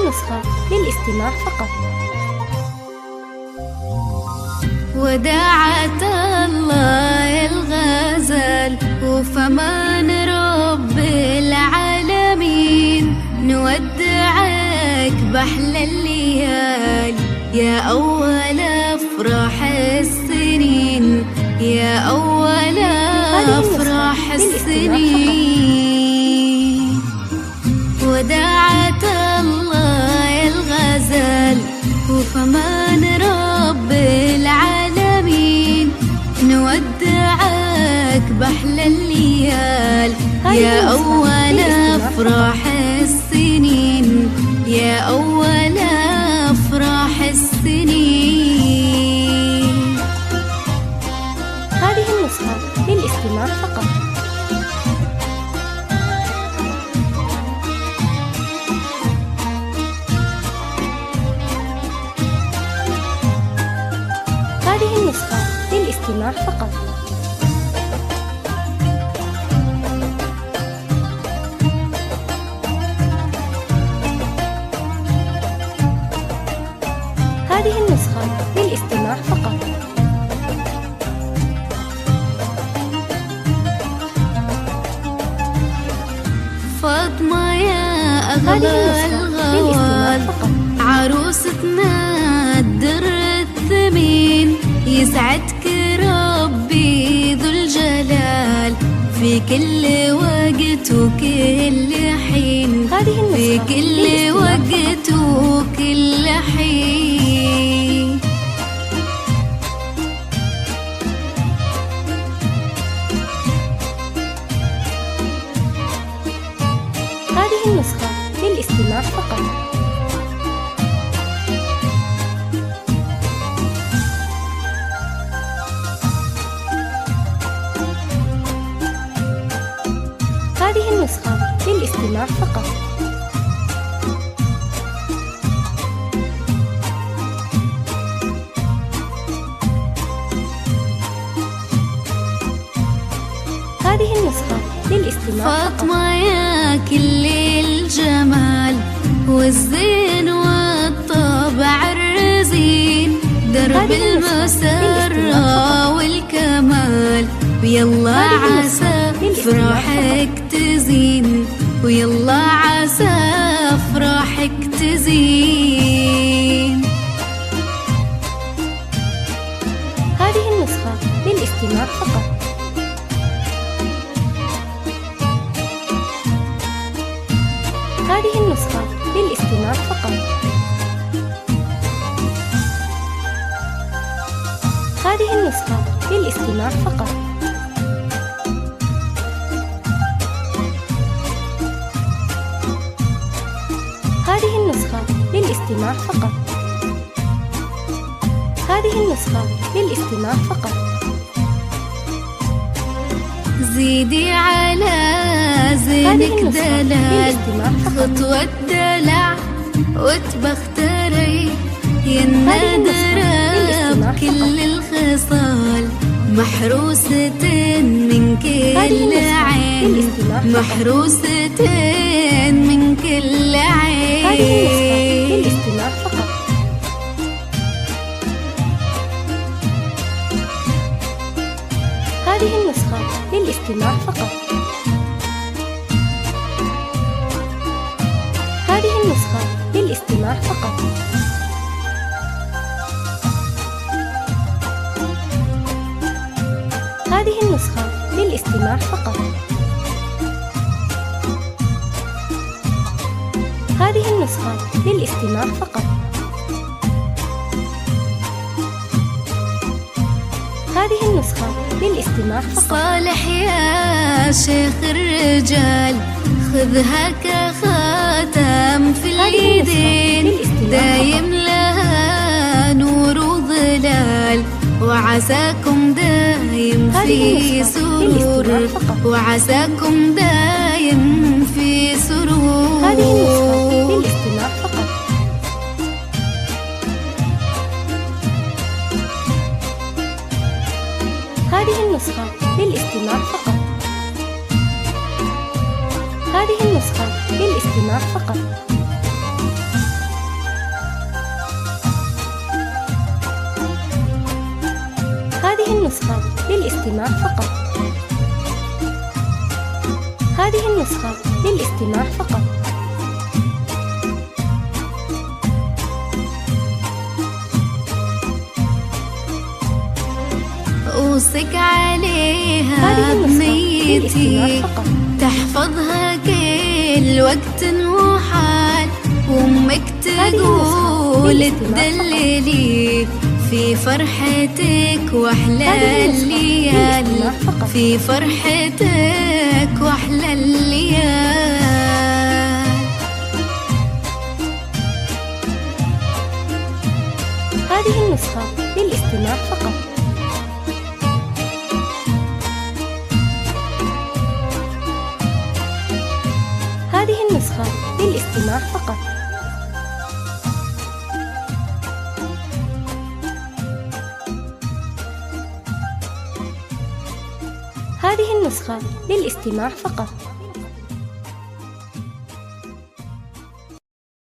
النسخة للاستماع فقط. وداعة الله الغزل وفمان رب العالمين، نودعك بأحلى الليالي يا أول أفراح السنين، يا أول أفراح السنين. وداعة الله الغزل وفمان رب العالمين، نودعك بأحلى الليال يا أول أفراح السنين، يا أول أفراح السنين. هذه النسخة للاستماع فقط. هذه النسخة للاستماع فقط. هذه النسخة للاستماع فقط. فاطمة يا أغلى الغوال، عروستنا الدر الثمين، يسعدك ربي ذو الجلال في كل وقت وكل حين، في كل وقت وكل حين. هذه النسخة للاستماع فقط. هذه النسخة للاستماع فقط. هذه النسخة للاستماع فقط. فاطمة يا كل الجمال والزين والطبع الرزين، درب المسرة والكمال، ويلا عسى فرحك تزين، ويلا عسى فرحك تزين. هذه النسخة للاستماع فقط. هذه النسخة للاستماع فقط. هذه النسخة للاستماع فقط. هذه النسخة للاستماع فقط. هذه النسخة للاستماع فقط. زيدي على زينك دلال، خطوة دلع وتبختري، ينادر بكل الخصال، محروسة من كل عين، محروسة من كل عين. للاستماع فقط. هذه النسخة للاستماع فقط. هذه النسخة للاستماع فقط. هذه النسخة للاستماع فقط. هذه النسخة للاستماع فقط. هذه النسخة للاستماع فقط. صالح يا شيخ الرجال، خذها كخاتم في اليدين، دايم لها نور وظلال، وعساكم دايم في سرور، وعساكم دايم في سرور. هذه النسخة للاستماع فقط. هذه النسخة للاستماع فقط. هذه النسخة للاستماع فقط. هذه النسخة للاستماع فقط. هذه النسخة للاستماع فقط. أوصيك عليها بنيتي تحفظها كل وقت وحال، وأمك تقول تدللي في فرحتك وأحلى الليال، في فرحتك وأحلى الليال. هذه النسخة للاستماع فقط. هذه النسخة للاستماع فقط. هذه النسخة للاستماع فقط.